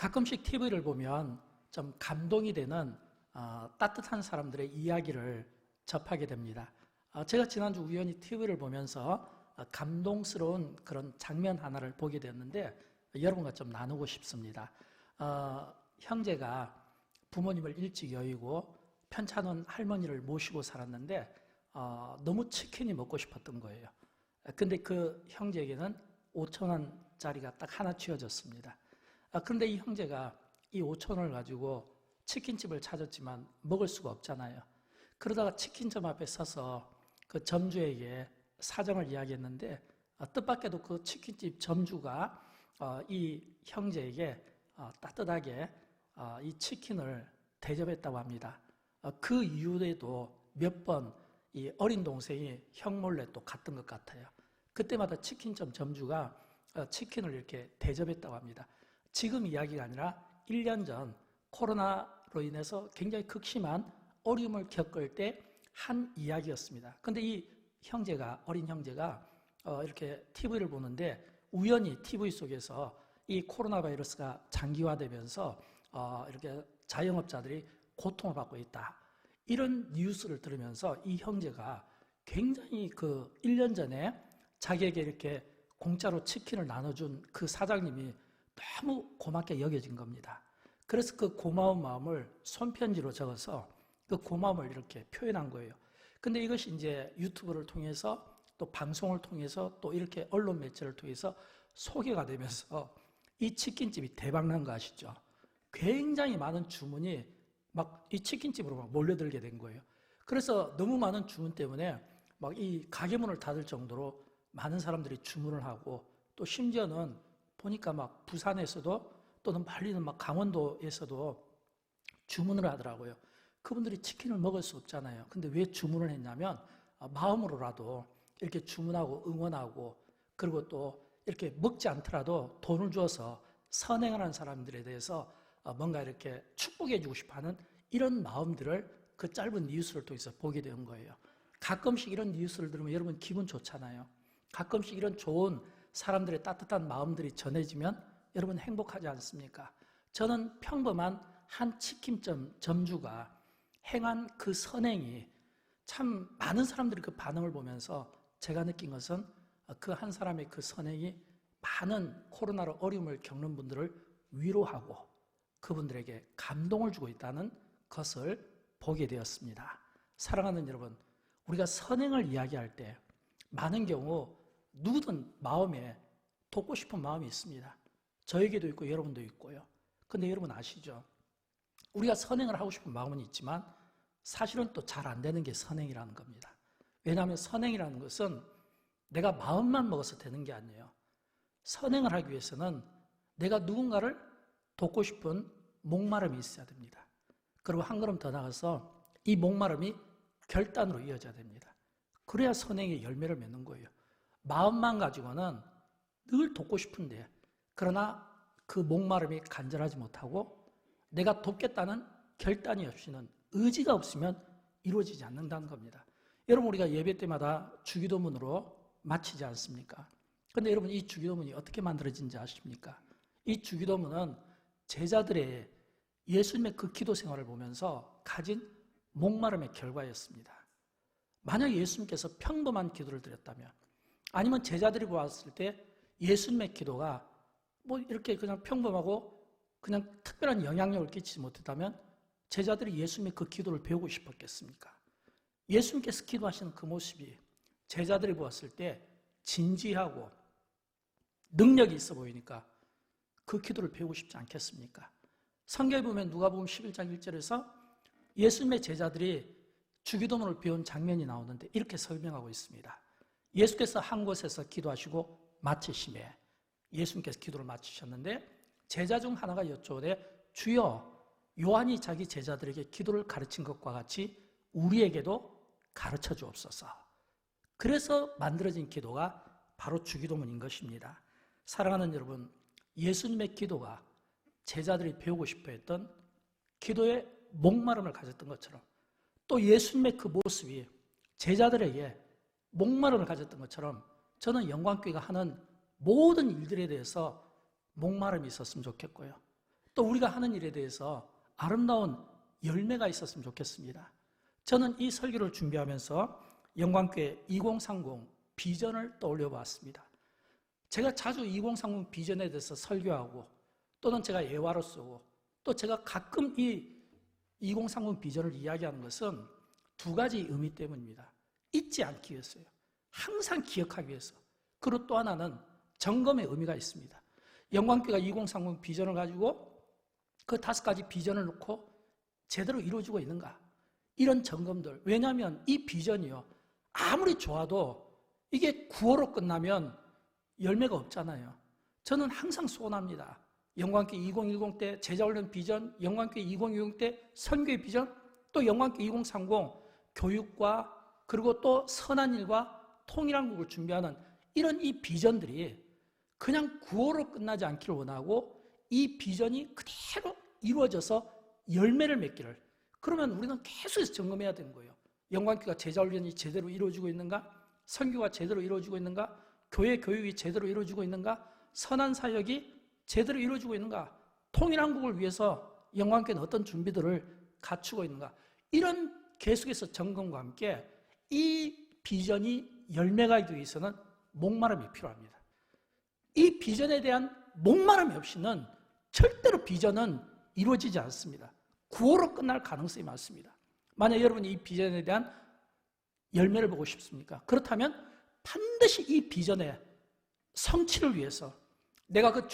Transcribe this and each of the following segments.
가끔씩 TV를 보면 좀 감동이 되는 따뜻한 사람들의 이야기를 접하게 됩니다. 제가 지난주 우연히 TV를 보면서 감동스러운 그런 장면 하나를 보게 되었는데 여러분과 좀 나누고 싶습니다. 형제가 부모님을 일찍 여의고 편찮은 할머니를 모시고 살았는데 너무 치킨이 먹고 싶었던 거예요. 근데 그 형제에게는 5,000원짜리가 딱 하나 쥐어졌습니다. 그런데 이 형제가 이 5,000원을 가지고 치킨집을 찾았지만 먹을 수가 없잖아요. 그러다가 치킨점 앞에 서서 그 점주에게 사정을 이야기했는데 뜻밖에도 그 치킨집 점주가 이 형제에게 따뜻하게 이 치킨을 대접했다고 합니다. 그 이후에도 몇 번 이 어린 동생이 형 몰래 또 갔던 것 같아요. 그때마다 치킨점 점주가 치킨을 이렇게 대접했다고 합니다. 지금 이야기가 아니라 1년 전 코로나로 인해서 굉장히 극심한 어려움을 겪을 때 한 이야기였습니다. 근데 이 형제가, 어린 형제가 이렇게 TV를 보는데 우연히 TV 속에서 이 코로나 바이러스가 장기화되면서 이렇게 자영업자들이 고통을 받고 있다. 이런 뉴스를 들으면서 이 형제가 굉장히 그 1년 전에 자기에게 이렇게 공짜로 치킨을 나눠준 그 사장님이 너무 고맙게 여겨진 겁니다. 그래서 그 고마운 마음을 손편지로 적어서 그 고마움을 이렇게 표현한 거예요. 근데 이것이 이제 유튜브를 통해서 또 방송을 통해서 또 이렇게 언론 매체를 통해서 소개가 되면서 이 치킨집이 대박난 거 아시죠? 굉장히 많은 주문이 막 이 치킨집으로 막 몰려들게 된 거예요. 그래서 너무 많은 주문 때문에 막 이 가게 문을 닫을 정도로 많은 사람들이 주문을 하고 또 심지어는 보니까 막 부산에서도 또는 멀리는 막 강원도에서도 주문을 하더라고요. 그분들이 치킨을 먹을 수 없잖아요. 근데 왜 주문을 했냐면 마음으로라도 이렇게 주문하고 응원하고 그리고 또 이렇게 먹지 않더라도 돈을 주어서 선행하는 사람들에 대해서 뭔가 이렇게 축복해 주고 싶어하는 이런 마음들을 그 짧은 뉴스를 통해서 보게 된 거예요. 가끔씩 이런 뉴스를 들으면 여러분 기분 좋잖아요. 가끔씩 이런 좋은 사람들의 따뜻한 마음들이 전해지면 여러분 행복하지 않습니까? 저는 평범한 한 치킨점 점주가 행한 그 선행이 참 많은 사람들이 그 반응을 보면서 제가 느낀 것은 그 한 사람의 그 선행이 많은 코로나로 어려움을 겪는 분들을 위로하고 그분들에게 감동을 주고 있다는 것을 보게 되었습니다. 사랑하는 여러분, 우리가 선행을 이야기할 때 많은 경우 누구든 마음에 돕고 싶은 마음이 있습니다. 저에게도 있고 여러분도 있고요. 근데 여러분 아시죠? 우리가 선행을 하고 싶은 마음은 있지만 사실은 또 잘 안 되는 게 선행이라는 겁니다. 왜냐하면 선행이라는 것은 내가 마음만 먹어서 되는 게 아니에요. 선행을 하기 위해서는 내가 누군가를 돕고 싶은 목마름이 있어야 됩니다. 그리고 한 걸음 더 나가서 이 목마름이 결단으로 이어져야 됩니다. 그래야 선행의 열매를 맺는 거예요. 마음만 가지고는 늘 돕고 싶은데 그러나 그 목마름이 간절하지 못하고 내가 돕겠다는 결단이 없이는 의지가 없으면 이루어지지 않는다는 겁니다. 여러분 우리가 예배 때마다 주기도문으로 마치지 않습니까? 그런데 여러분 이 주기도문이 어떻게 만들어진지 아십니까? 이 주기도문은 제자들의 예수님의 그 기도 생활을 보면서 가진 목마름의 결과였습니다. 만약 예수님께서 평범한 기도를 드렸다면 아니면 제자들이 보았을 때 예수님의 기도가 뭐 이렇게 그냥 평범하고 그냥 특별한 영향력을 끼치지 못했다면 제자들이 예수님의 그 기도를 배우고 싶었겠습니까? 예수님께서 기도하시는 그 모습이 제자들이 보았을 때 진지하고 능력이 있어 보이니까 그 기도를 배우고 싶지 않겠습니까? 성경에 보면 누가복음 11장 1절에서 예수님의 제자들이 주기도문을 배운 장면이 나오는데 이렇게 설명하고 있습니다. 예수께서 한 곳에서 기도하시고 마치심에 예수님께서 기도를 마치셨는데 제자 중 하나가 여쭈오되 주여 요한이 자기 제자들에게 기도를 가르친 것과 같이 우리에게도 가르쳐 주옵소서. 그래서 만들어진 기도가 바로 주기도문인 것입니다. 사랑하는 여러분, 예수님의 기도가 제자들이 배우고 싶어 했던 기도의 목마름을 가졌던 것처럼 또 예수님의 그 모습이 제자들에게 목마름을 가졌던 것처럼 저는 영광교회가 하는 모든 일들에 대해서 목마름이 있었으면 좋겠고요. 또 우리가 하는 일에 대해서 아름다운 열매가 있었으면 좋겠습니다. 저는 이 설교를 준비하면서 영광교회 2030 비전을 떠올려 보았습니다. 제가 자주 2030 비전에 대해서 설교하고 또는 제가 예화로 쓰고 또 제가 가끔 이 2030 비전을 이야기하는 것은 두 가지 의미 때문입니다. 잊지 않기 위해서요. 항상 기억하기 위해서. 그리고 또 하나는 점검의 의미가 있습니다. 영광교회가 2030 비전을 가지고 그 5가지 비전을 놓고 제대로 이루어지고 있는가? 이런 점검들. 왜냐하면 이 비전이요. 아무리 좋아도 이게 9호로 끝나면 열매가 없잖아요. 저는 항상 소원합니다. 영광교회 2010 때 제자훈련 비전, 영광교회 2060 때 선교의 비전, 또 영광교회 2030 교육과 그리고 또 선한 일과 통일한국을 준비하는 이런 이 비전들이 그냥 9호로 끝나지 않기를 원하고 이 비전이 그대로 이루어져서 열매를 맺기를. 그러면 우리는 계속해서 점검해야 되는 거예요. 영광교회가 제자훈련이 제대로 이루어지고 있는가? 선교가 제대로 이루어지고 있는가? 교회 교육이 제대로 이루어지고 있는가? 선한 사역이 제대로 이루어지고 있는가? 통일한국을 위해서 영광교회는 어떤 준비들을 갖추고 있는가? 이런 계속해서 점검과 함께 이 비전이 열매가 되기 위해서는 목마름이 필요합니다. 이 비전에 대한 목마름이 없이는 절대로 비전은 이루어지지 않습니다. 9호로 끝날 가능성이 많습니다. 만약 여러분이 이 비전에 대한 열매를 보고 싶습니까? 그렇다면 반드시 이 비전의 성취를 위해서 내가 그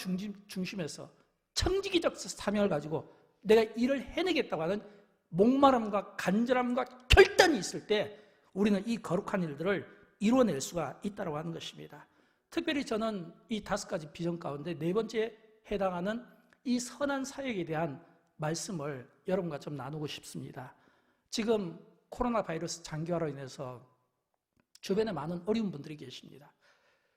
중심에서 청지기적 사명을 가지고 내가 일을 해내겠다고 하는 목마름과 간절함과 결단이 있을 때 우리는 이 거룩한 일들을 이루어낼 수가 있다고 하는 것입니다. 특별히 저는 이 5가지 비전 가운데 4번째에 해당하는 이 선한 사역에 대한 말씀을 여러분과 좀 나누고 싶습니다. 지금 코로나 바이러스 장기화로 인해서 주변에 많은 어려운 분들이 계십니다.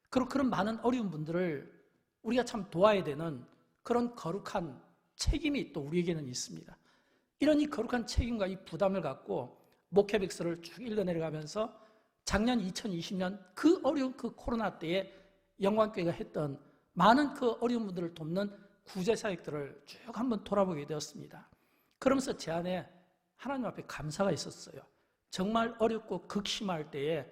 그리고 그런 많은 어려운 분들을 우리가 참 도와야 되는 그런 거룩한 책임이 또 우리에게는 있습니다. 이런 이 거룩한 책임과 이 부담을 갖고 목회백서를 쭉 읽어내려가면서 작년 2020년 그 어려운 그 코로나 때에 영광교회가 했던 많은 그 어려운 분들을 돕는 구제사역들을 쭉 한번 돌아보게 되었습니다. 그러면서 제 안에 하나님 앞에 감사가 있었어요. 정말 어렵고 극심할 때에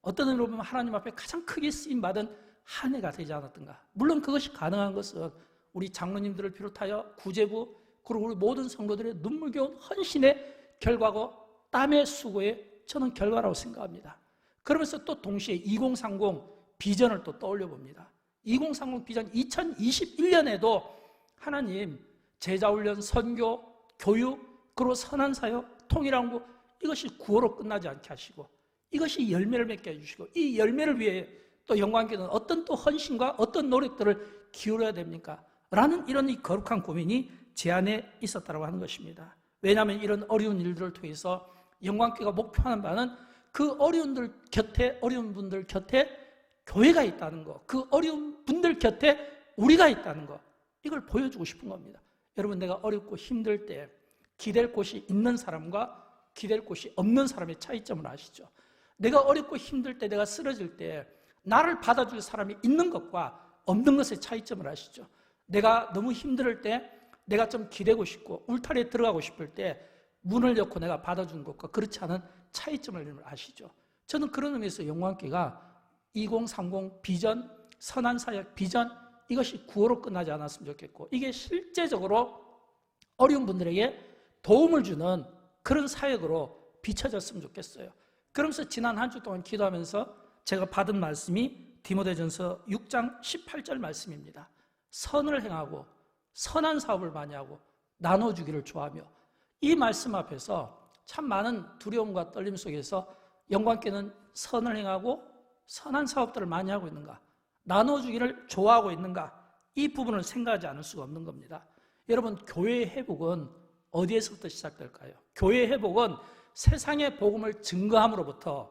어떤 의미로 보면 하나님 앞에 가장 크게 쓰임받은 한 해가 되지 않았던가. 물론 그것이 가능한 것은 우리 장로님들을 비롯하여 구제부 그리고 우리 모든 성도들의 눈물겨운 헌신의 결과고 땀의 수고의 저는 결과라고 생각합니다. 그러면서 또 동시에 2030 비전을 또 떠올려 봅니다. 2030 비전 2021년에도 하나님 제자훈련, 선교, 교육, 그리고 선한 사역, 통일한국 이것이 9호로 끝나지 않게 하시고 이것이 열매를 맺게 해주시고 이 열매를 위해 또 영광교회는 어떤 또 헌신과 어떤 노력들을 기울여야 됩니까? 라는 이런 이 거룩한 고민이 제 안에 있었다고 하는 것입니다. 왜냐하면 이런 어려운 일들을 통해서 영광교회가 목표하는 바는 그 어려운 분들 곁에 교회가 있다는 것, 그 어려운 분들 곁에 우리가 있다는 것, 이걸 보여주고 싶은 겁니다. 여러분, 내가 어렵고 힘들 때 기댈 곳이 있는 사람과 기댈 곳이 없는 사람의 차이점을 아시죠? 내가 어렵고 힘들 때, 내가 쓰러질 때 나를 받아줄 사람이 있는 것과 없는 것의 차이점을 아시죠? 내가 너무 힘들 때 내가 좀 기대고 싶고 울타리에 들어가고 싶을 때 문을 열고 내가 받아주는 것과 그렇지 않은 차이점을 아시죠? 저는 그런 의미에서 영광교회가 2030 비전, 선한 사역 비전 이것이 9호로 끝나지 않았으면 좋겠고 이게 실제적으로 어려운 분들에게 도움을 주는 그런 사역으로 비춰졌으면 좋겠어요. 그러면서 지난 한 주 동안 기도하면서 제가 받은 말씀이 디모데전서 6장 18절 말씀입니다. 선을 행하고 선한 사업을 많이 하고 나눠주기를 좋아하며 이 말씀 앞에서 참 많은 두려움과 떨림 속에서 영광교회는 선을 행하고 선한 사업들을 많이 하고 있는가? 나눠주기를 좋아하고 있는가? 이 부분을 생각하지 않을 수가 없는 겁니다. 여러분, 교회의 회복은 어디에서부터 시작될까요? 교회의 회복은 세상의 복음을 증거함으로부터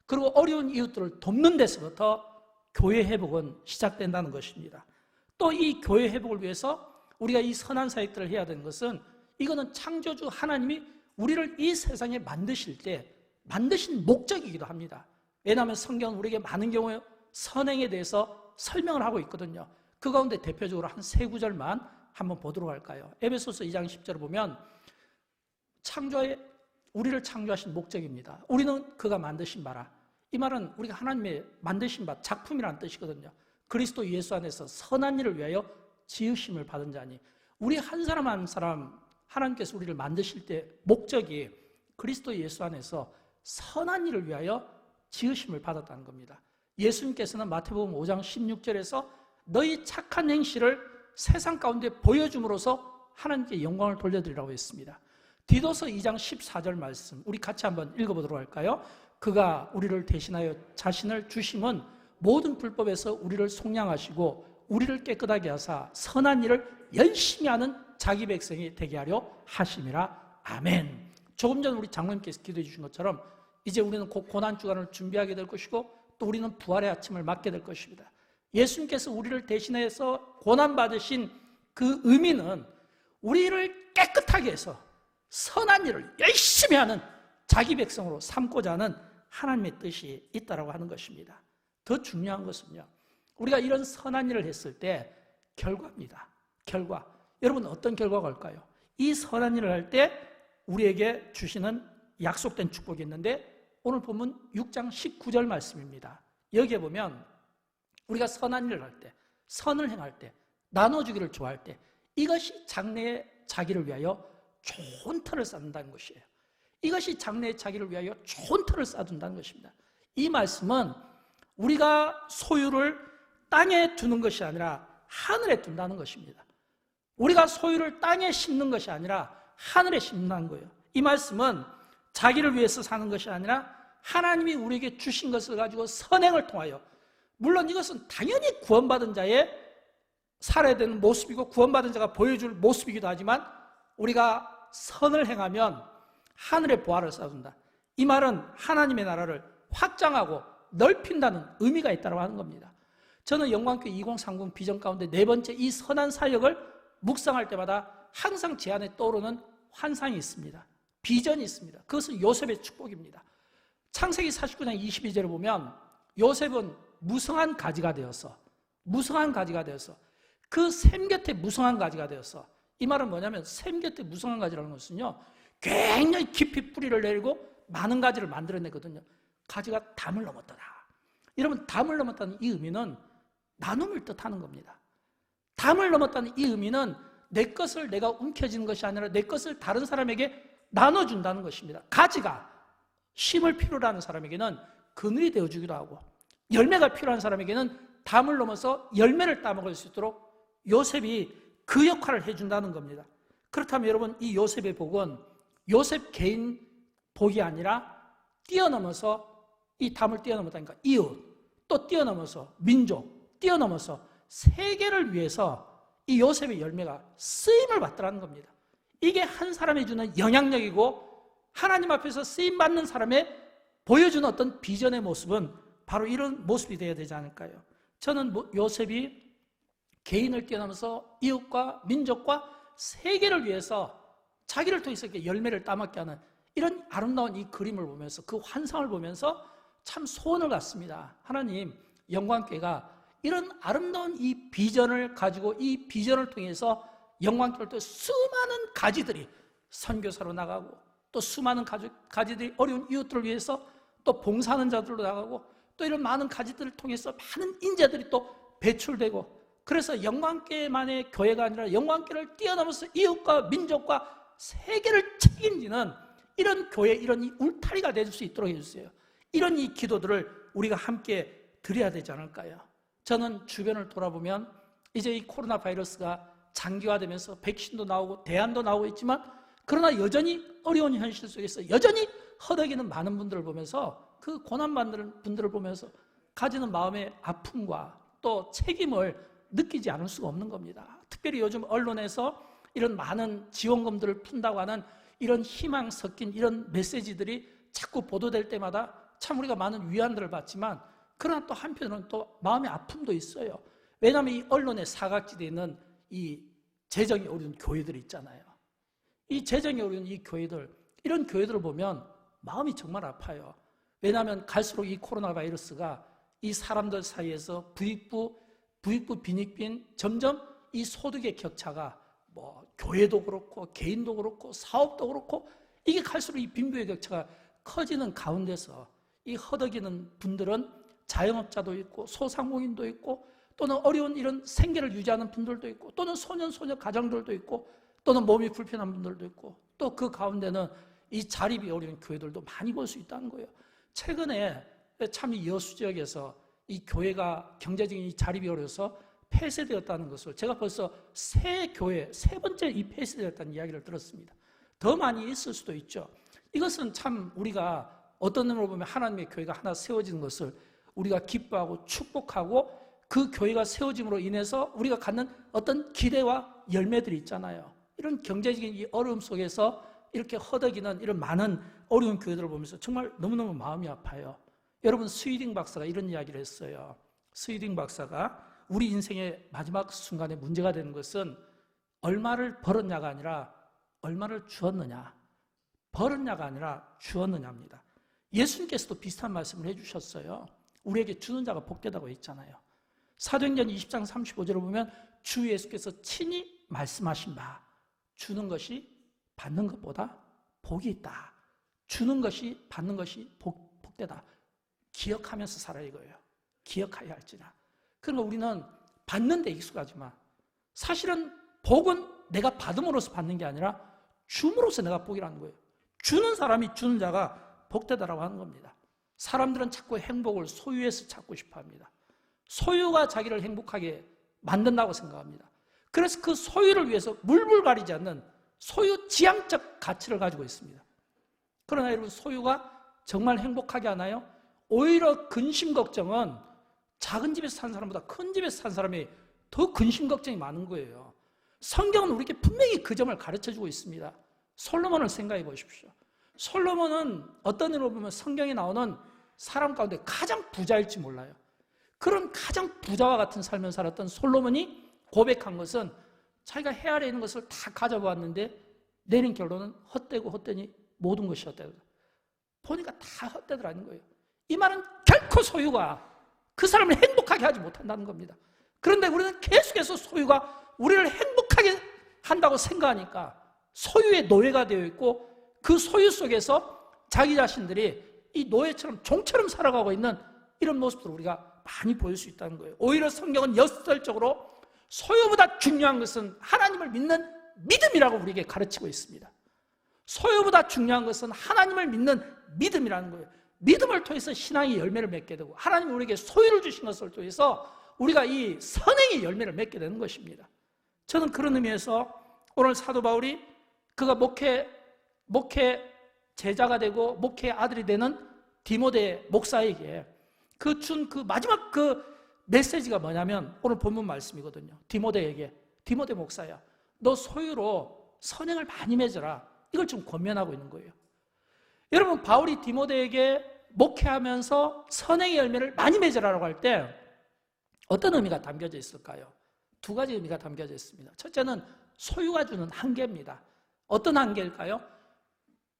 그리고 어려운 이웃들을 돕는 데서부터 교회의 회복은 시작된다는 것입니다. 또 이 교회 회복을 위해서 우리가 이 선한 사역들을 해야 되는 것은 이거는 창조주 하나님이 우리를 이 세상에 만드실 때 만드신 목적이기도 합니다. 왜냐하면 성경은 우리에게 많은 경우에 선행에 대해서 설명을 하고 있거든요. 그 가운데 대표적으로 한 3구절만 한번 보도록 할까요? 에베소서 2장 10절을 보면 우리를 창조하신 목적입니다. 우리는 그가 만드신 바라. 이 말은 우리가 하나님의 만드신 바, 작품이라는 뜻이거든요. 그리스도 예수 안에서 선한 일을 위하여 지으심을 받은 자니, 우리 한 사람 한 사람 하나님께서 우리를 만드실 때 목적이 그리스도 예수 안에서 선한 일을 위하여 지으심을 받았다는 겁니다. 예수님께서는 마태복음 5장 16절에서 너희 착한 행실을 세상 가운데 보여줌으로써 하나님께 영광을 돌려드리라고 했습니다. 디도서 2장 14절 말씀 우리 같이 한번 읽어보도록 할까요? 그가 우리를 대신하여 자신을 주심은 모든 불법에서 우리를 속량하시고 우리를 깨끗하게 하사 선한 일을 열심히 하는 자기 백성이 되게 하려 하심이라. 아멘. 조금 전 우리 장로님께서 기도해 주신 것처럼 이제 우리는 곧 고난주간을 준비하게 될 것이고 또 우리는 부활의 아침을 맞게 될 것입니다. 예수님께서 우리를 대신해서 고난받으신 그 의미는 우리를 깨끗하게 해서 선한 일을 열심히 하는 자기 백성으로 삼고자 하는 하나님의 뜻이 있다고 하는 것입니다. 더 중요한 것은요, 우리가 이런 선한 일을 했을 때 결과입니다. 결과. 여러분 어떤 결과가 올까요? 이 선한 일을 할 때 우리에게 주시는 약속된 축복이 있는데 오늘 본문 6장 19절 말씀입니다. 여기에 보면 우리가 선한 일을 할 때, 선을 행할 때, 나눠주기를 좋아할 때 이것이 장래의 자기를 위하여 좋은 터를 쌓는다는 것이에요. 이것이 장래의 자기를 위하여 좋은 터를 쌓아둔다는 것입니다. 이 말씀은 우리가 소유를 땅에 두는 것이 아니라 하늘에 둔다는 것입니다. 우리가 소유를 땅에 심는 것이 아니라 하늘에 심는다는 거예요. 이 말씀은 자기를 위해서 사는 것이 아니라 하나님이 우리에게 주신 것을 가지고 선행을 통하여, 물론 이것은 당연히 구원받은 자의 살아야 되는 모습이고 구원받은 자가 보여줄 모습이기도 하지만 우리가 선을 행하면 하늘의 보화를 쌓아준다. 이 말은 하나님의 나라를 확장하고 넓힌다는 의미가 있다고 하는 겁니다. 저는 영광교회 2030 비전 가운데 네 번째 이 선한 사역을 묵상할 때마다 항상 제 안에 떠오르는 환상이 있습니다. 비전이 있습니다. 그것은 요셉의 축복입니다. 창세기 49장 22절을 보면 요셉은 무성한 가지가 되어서 그 샘 곁에 무성한 가지가 되어서, 이 말은 뭐냐면 샘 곁에 무성한 가지라는 것은요 굉장히 깊이 뿌리를 내리고 많은 가지를 만들어내거든요. 가지가 담을 넘었더라. 여러분, 담을 넘었다는 이 의미는 나눔을 뜻하는 겁니다. 담을 넘었다는 이 의미는 내 것을 내가 움켜쥐는 것이 아니라 내 것을 다른 사람에게 나눠준다는 것입니다. 가지가 심을 필요로 하는 사람에게는 그늘이 되어주기도 하고 열매가 필요한 사람에게는 담을 넘어서 열매를 따먹을 수 있도록 요셉이 그 역할을 해준다는 겁니다. 그렇다면 여러분, 이 요셉의 복은 요셉 개인 복이 아니라 뛰어넘어서, 이 담을 뛰어넘었다니까 이웃, 또 뛰어넘어서 민족, 뛰어넘어서 세계를 위해서 이 요셉의 열매가 쓰임을 받더라는 겁니다. 이게 한 사람이 주는 영향력이고 하나님 앞에서 쓰임받는 사람의 보여주는 어떤 비전의 모습은 바로 이런 모습이 되어야 되지 않을까요? 저는 요셉이 개인을 뛰어넘어서 이웃과 민족과 세계를 위해서 자기를 통해서 이렇게 열매를 따먹게 하는 이런 아름다운 이 그림을 보면서, 그 환상을 보면서 참 소원을 갖습니다. 하나님, 영광교회가 이런 아름다운 이 비전을 가지고 이 비전을 통해서 영광교회를 또 수많은 가지들이 선교사로 나가고 또 수많은 가지들이 어려운 이웃들을 위해서 또 봉사하는 자들로 나가고 또 이런 많은 가지들을 통해서 많은 인재들이 또 배출되고, 그래서 영광교회만의 교회가 아니라 영광교회를 뛰어넘어서 이웃과 민족과 세계를 책임지는 이런 교회, 이런 이 울타리가 될 수 있도록 해주세요. 이런 이 기도들을 우리가 함께 드려야 되지 않을까요? 저는 주변을 돌아보면 이제 이 코로나 바이러스가 장기화되면서 백신도 나오고 대안도 나오고 있지만, 그러나 여전히 어려운 현실 속에서 여전히 허덕이는 많은 분들을 보면서, 그 고난받는 분들을 보면서 가지는 마음의 아픔과 또 책임을 느끼지 않을 수가 없는 겁니다. 특별히 요즘 언론에서 이런 많은 지원금들을 푼다고 하는 이런 희망 섞인 이런 메시지들이 자꾸 보도될 때마다 참 우리가 많은 위안들을 받지만, 그러나 또 한편으로는 또 마음의 아픔도 있어요. 왜냐하면 이 언론의 사각지대에 있는 이 재정이 어려운 교회들이 있잖아요. 이 재정이 어려운 이 교회들, 이런 교회들을 보면 마음이 정말 아파요. 왜냐하면 갈수록 이 코로나 바이러스가 이 사람들 사이에서 부익부 빈익빈, 점점 이 소득의 격차가 뭐 교회도 그렇고 개인도 그렇고 사업도 그렇고 이게 갈수록 이 빈부의 격차가 커지는 가운데서 이 허덕이는 분들은 자영업자도 있고 소상공인도 있고 또는 어려운 이런 생계를 유지하는 분들도 있고 또는 소년 소녀 가정들도 있고 또는 몸이 불편한 분들도 있고 또 그 가운데는 이 자립이 어려운 교회들도 많이 볼 수 있다는 거예요. 최근에 참 이 여수 지역에서 이 교회가 경제적인 이 자립이 어려서 폐쇄되었다는 것을 제가 벌써 세 번째 이 폐쇄되었다는 이야기를 들었습니다. 더 많이 있을 수도 있죠. 이것은 참 우리가 어떤 면으로 보면 하나님의 교회가 하나 세워지는 것을 우리가 기뻐하고 축복하고 그 교회가 세워짐으로 인해서 우리가 갖는 어떤 기대와 열매들이 있잖아요. 이런 경제적인 이 어려움 속에서 이렇게 허덕이는 이런 많은 어려운 교회들을 보면서 정말 너무너무 마음이 아파요. 여러분, 스위딩 박사가 이런 이야기를 했어요. 스위딩 박사가 우리 인생의 마지막 순간에 문제가 되는 것은 얼마를 벌었냐가 아니라 얼마를 주었느냐, 벌었냐가 아니라 주었느냐입니다. 예수님께서도 비슷한 말씀을 해주셨어요. 우리에게 주는 자가 복되다고 했잖아요. 사도행전 20장 35절을 보면 주 예수께서 친히 말씀하신 바 주는 것이 받는 것보다 복이 있다. 주는 것이 받는 것이 복되다. 기억하면서 살아 이거예요. 기억하여야 할지라. 그러니까 우리는 받는 데 익숙하지만 사실은 복은 내가 받음으로써 받는 게 아니라 줌으로써 내가 복이라는 거예요. 주는 사람이 주는 자가 복되다라고 하는 겁니다. 사람들은 자꾸 행복을 소유에서 찾고 싶어 합니다. 소유가 자기를 행복하게 만든다고 생각합니다. 그래서 그 소유를 위해서 물불 가리지 않는 소유 지향적 가치를 가지고 있습니다. 그러나 여러분, 소유가 정말 행복하게 하나요? 오히려 근심 걱정은 작은 집에서 산 사람보다 큰 집에서 산 사람이 더 근심 걱정이 많은 거예요. 성경은 우리에게 분명히 그 점을 가르쳐주고 있습니다. 솔로몬을 생각해 보십시오. 솔로몬은 어떤 의미로 보면 성경에 나오는 사람 가운데 가장 부자일지 몰라요. 그런 가장 부자와 같은 삶을 살았던 솔로몬이 고백한 것은 자기가 헤아려 있는 것을 다 가져보았는데 내린 결론은 헛되고 헛되니 모든 것이 헛되다. 보니까 다 헛되더라는 거예요. 이 말은 결코 소유가 그 사람을 행복하게 하지 못한다는 겁니다. 그런데 우리는 계속해서 소유가 우리를 행복하게 한다고 생각하니까 소유의 노예가 되어 있고 그 소유 속에서 자기 자신들이 이 노예처럼 종처럼 살아가고 있는 이런 모습들을 우리가 많이 보일 수 있다는 거예요. 오히려 성경은 역설적으로 소유보다 중요한 것은 하나님을 믿는 믿음이라고 우리에게 가르치고 있습니다. 소유보다 중요한 것은 하나님을 믿는 믿음이라는 거예요. 믿음을 통해서 신앙의 열매를 맺게 되고 하나님이 우리에게 소유를 주신 것을 통해서 우리가 이 선행의 열매를 맺게 되는 것입니다. 저는 그런 의미에서 오늘 사도 바울이 그가 목회 제자가 되고 목회의 아들이 되는 디모데 목사에게 준 그 마지막 그 메시지가 뭐냐면 오늘 본문 말씀이거든요. 디모데에게, 디모데 목사야, 너 소유로 선행을 많이 맺어라. 이걸 좀 권면하고 있는 거예요. 여러분, 바울이 디모데에게 목회하면서 선행의 열매를 많이 맺으라고 할 때 어떤 의미가 담겨져 있을까요? 두 가지 의미가 담겨져 있습니다. 첫째는 소유가 주는 한계입니다. 어떤 한계일까요?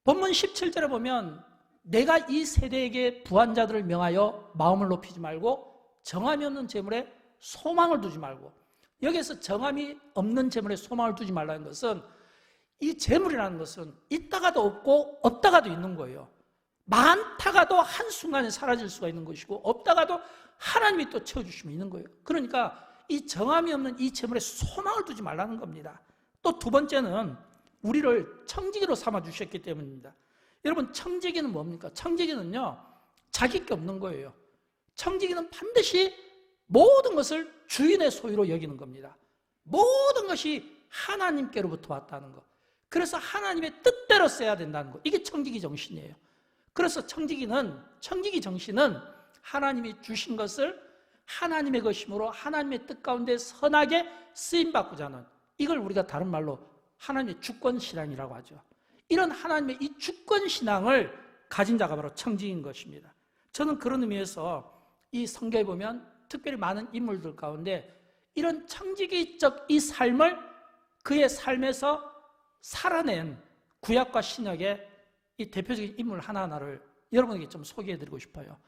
본문 17절에 보면 내가 이 세대에게 부한 자들을 명하여 마음을 높이지 말고 정함이 없는 재물에 소망을 두지 말고, 여기에서 정함이 없는 재물에 소망을 두지 말라는 것은 이 재물이라는 것은 있다가도 없고 없다가도 있는 거예요. 많다가도 한순간에 사라질 수가 있는 것이고 없다가도 하나님이 또 채워주시면 있는 거예요. 그러니까 이 정함이 없는 이 재물에 소망을 두지 말라는 겁니다. 또 두 번째는 우리를 청지기로 삼아 주셨기 때문입니다. 여러분, 청지기는 뭡니까? 청지기는요, 자기 게 없는 거예요. 청지기는 반드시 모든 것을 주인의 소유로 여기는 겁니다. 모든 것이 하나님께로부터 왔다는 것. 그래서 하나님의 뜻대로 써야 된다는 것. 이게 청지기 정신이에요. 그래서 청지기 정신은 하나님이 주신 것을 하나님의 것이므로 하나님의 뜻 가운데 선하게 쓰임받고자 하는, 이걸 우리가 다른 말로 하나님의 주권신앙이라고 하죠. 이런 하나님의 이 주권신앙을 가진 자가 바로 청지기인 것입니다. 저는 그런 의미에서 이 성경에 보면 특별히 많은 인물들 가운데 이런 청지기적 이 삶을 그의 삶에서 살아낸 구약과 신약의 이 대표적인 인물 하나하나를 여러분에게 좀 소개해드리고 싶어요.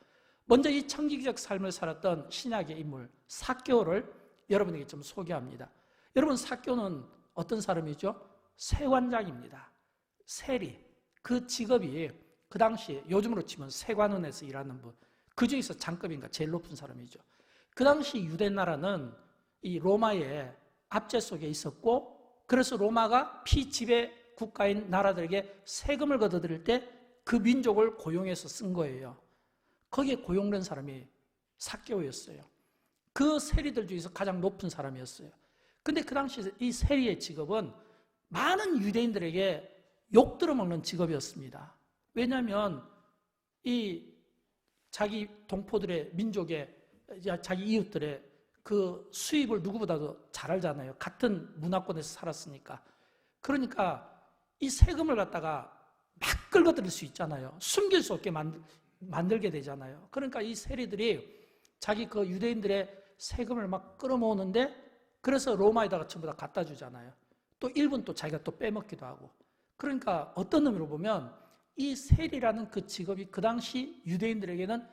먼저 이 청지기적 삶을 살았던 신약의 인물 삭개오를 여러분에게 좀 소개합니다. 여러분, 삭개오는 어떤 사람이죠? 세관장입니다. 세리. 그 직업이 그 당시 요즘으로 치면 세관원에서 일하는 분, 그 중에서 장급인가 제일 높은 사람이죠. 그 당시 유대 나라는 이 로마의 압제 속에 있었고, 그래서 로마가 피지배 국가인 나라들에게 세금을 걷어들일 때 그 민족을 고용해서 쓴 거예요. 거기에 고용된 사람이 삭개오였어요. 그 세리들 중에서 가장 높은 사람이었어요. 근데 그 당시 이 세리의 직업은 많은 유대인들에게 욕 들어먹는 직업이었습니다. 왜냐하면 이 자기 동포들의 민족의 자기 이웃들의 그 수입을 누구보다도 잘 알잖아요. 같은 문화권에서 살았으니까. 그러니까 이 세금을 갖다가 막 긁어들일 수 있잖아요. 숨길 수 없게 만들게 되잖아요. 그러니까 이 세리들이 자기 그 유대인들의 세금을 막 끌어모으는데, 그래서 로마에다가 전부 다 갖다 주잖아요. 또 일부는 또 자기가 또 빼먹기도 하고. 그러니까 어떤 의미로 보면 이 세리라는 그 직업이 그 당시 유대인들에게는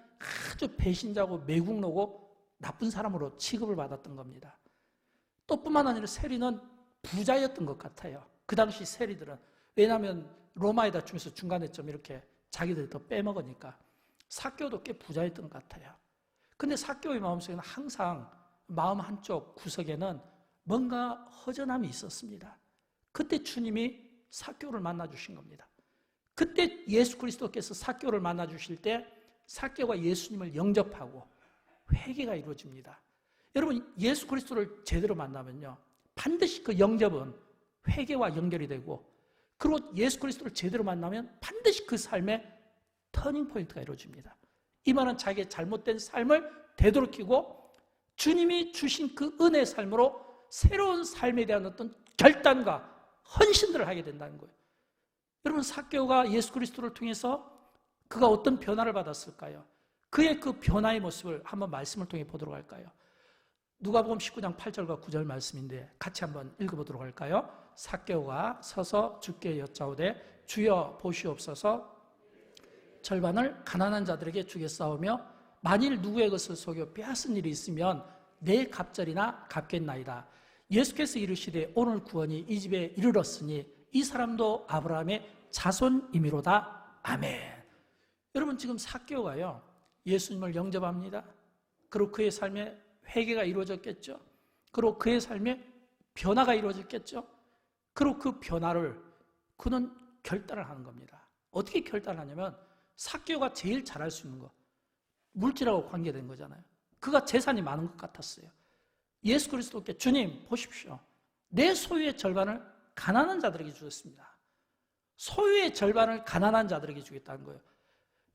아주 배신자고 매국노고 나쁜 사람으로 취급을 받았던 겁니다. 또 뿐만 아니라 세리는 부자였던 것 같아요. 그 당시 세리들은. 왜냐하면 로마에다 주면서 중간에 좀 이렇게 자기들이 더 빼먹으니까. 삭개오도 꽤 부자였던 것 같아요. 근데 삭개오의 마음속에는 항상 마음 한쪽 구석에는 뭔가 허전함이 있었습니다. 그때 주님이 삭개오를 만나 주신 겁니다. 그때 예수 그리스도께서 삭개오를 만나 주실 때 삭개오가 예수님을 영접하고 회개가 이루어집니다. 여러분, 예수 그리스도를 제대로 만나면요, 반드시 그 영접은 회개와 연결이 되고, 그리고 예수 그리스도를 제대로 만나면 반드시 그 삶에 터닝 포인트가 이루어집니다. 이 말은 자기의 잘못된 삶을 되돌이키고 주님이 주신 그 은혜의 삶으로 새로운 삶에 대한 어떤 결단과 헌신들을 하게 된다는 거예요. 여러분, 삭개오가 예수 그리스도를 통해서 그가 어떤 변화를 받았을까요? 그의 그 변화의 모습을 한번 말씀을 통해 보도록 할까요? 누가복음 19장 8절과 9절 말씀인데 같이 한번 읽어보도록 할까요? 삭개오가 서서 주께 여짜오되 주여 보시옵소서, 절반을 가난한 자들에게 주겠사오며 만일 누구의 것을 속여 빼앗은 일이 있으면 내 갑절이나 갚겠나이다. 예수께서 이르시되 오늘 구원이 이 집에 이르렀으니 이 사람도 아브라함의 자손이미로다. 아멘. 여러분, 지금 삭개오가요, 예수님을 영접합니다. 그리고 그의 삶에 회개가 이루어졌겠죠. 그리고 그의 삶에 변화가 이루어졌겠죠. 그리고 그 변화를 그는 결단을 하는 겁니다. 어떻게 결단하냐면 삭개오가 제일 잘할 수 있는 거, 물질하고 관계된 거잖아요. 그가 재산이 많은 것 같았어요. 예수 그리스도께 주님 보십시오, 내 소유의 절반을 가난한 자들에게 주었습니다. 소유의 절반을 가난한 자들에게 주겠다는 거예요.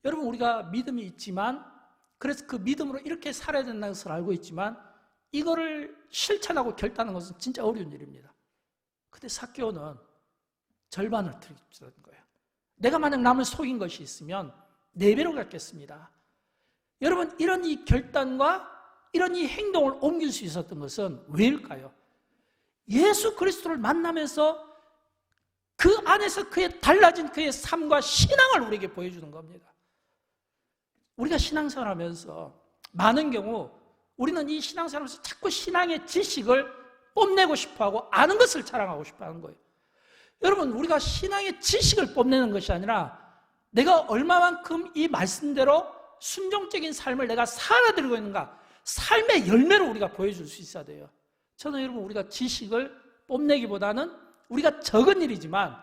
여러분, 우리가 믿음이 있지만, 그래서 그 믿음으로 이렇게 살아야 된다는 것을 알고 있지만 이거를 실천하고 결단하는 것은 진짜 어려운 일입니다. 근데 삭개오는 절반을 드리는 거예요. 내가 만약 남을 속인 것이 있으면 4배로 갚겠습니다. 여러분, 이런 이 결단과 이런 이 행동을 옮길 수 있었던 것은 왜일까요? 예수 그리스도를 만나면서 그 안에서 그의 달라진 그의 삶과 신앙을 우리에게 보여주는 겁니다. 우리가 신앙생활하면서 많은 경우 우리는 이 신앙생활하면서 자꾸 신앙의 지식을 뽐내고 싶어하고 아는 것을 자랑하고 싶어하는 거예요. 여러분, 우리가 신앙의 지식을 뽐내는 것이 아니라 내가 얼마만큼 이 말씀대로 순종적인 삶을 내가 살아들이고 있는가, 삶의 열매로 우리가 보여줄 수 있어야 돼요. 저는 여러분, 우리가 지식을 뽐내기보다는 우리가 적은 일이지만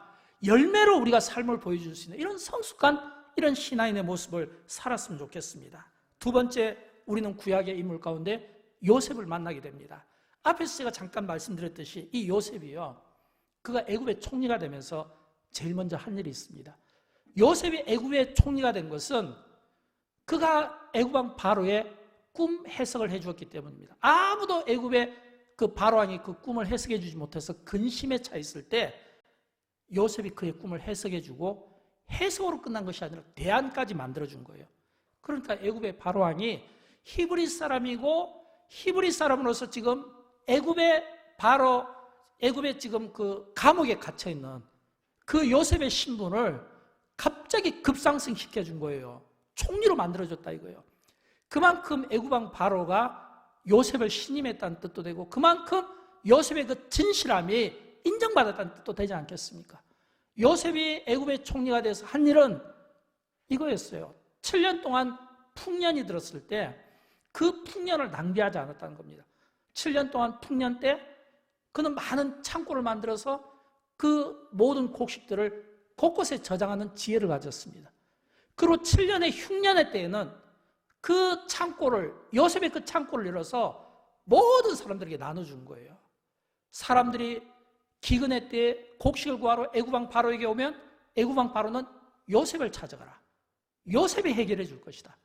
열매로 우리가 삶을 보여줄 수 있는 이런 성숙한 이런 신앙인의 모습을 살았으면 좋겠습니다. 두 번째, 우리는 구약의 인물 가운데 요셉을 만나게 됩니다. 앞에서 제가 잠깐 말씀드렸듯이 이 요셉이요, 그가 애굽의 총리가 되면서 제일 먼저 한 일이 있습니다. 요셉이 애굽의 총리가 된 것은 그가 애굽왕 바로의 꿈 해석을 해주었기 때문입니다. 아무도 애굽의 그 바로왕이 그 꿈을 해석해 주지 못해서 근심에 차 있을 때 요셉이 그의 꿈을 해석해 주고, 해석으로 끝난 것이 아니라 대안까지 만들어준 거예요. 그러니까 애굽의 바로왕이 히브리 사람이고, 히브리 사람으로서 지금 애굽의 지금 그 감옥에 갇혀 있는 그 요셉의 신분을 갑자기 급상승시켜 준 거예요. 총리로 만들어줬다 이거예요. 그만큼 애굽왕 바로가 요셉을 신임했다는 뜻도 되고, 그만큼 요셉의 그 진실함이 인정받았다는 뜻도 되지 않겠습니까? 요셉이 애굽의 총리가 돼서 한 일은 이거였어요. 7년 동안 풍년이 들었을 때 그 풍년을 낭비하지 않았다는 겁니다. 7년 동안 풍년 때 그는 많은 창고를 만들어서 그 모든 곡식들을 곳곳에 저장하는 지혜를 가졌습니다. 그리고 7년의 흉년의 때에는 그 창고를, 요셉의 그 창고를 열어서 모든 사람들에게 나눠준 거예요. 사람들이 기근의 때에 곡식을 구하러 애굽왕 바로에게 오면 애굽왕 바로는 요셉을 찾아가라. 요셉이 해결해 줄 것이다.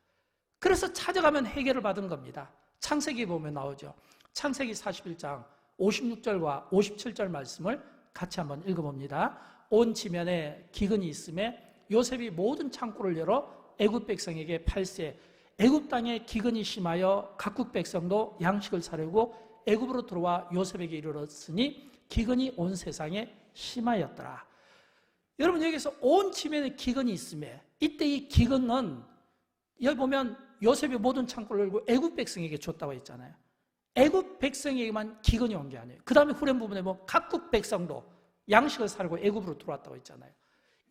그래서 찾아가면 해결을 받은 겁니다. 창세기 보면 나오죠. 창세기 41장 56절과 57절 말씀을 같이 한번 읽어봅니다. 온 지면에 기근이 있음에 요셉이 모든 창고를 열어 애굽 백성에게 팔세. 애굽 땅에 기근이 심하여 각국 백성도 양식을 사려고 애굽으로 들어와 요셉에게 이르렀으니 기근이 온 세상에 심하였더라. 여러분, 여기서 온 지면에 기근이 있음에, 이때 이 기근은 여기 보면 요셉이 모든 창고를 열고 애굽 백성에게 줬다고 했잖아요. 애굽 백성에게만 기근이 온 게 아니에요. 그 다음에 후렴 부분에 뭐 각국 백성도 양식을 사려고 애굽으로 들어왔다고 했잖아요.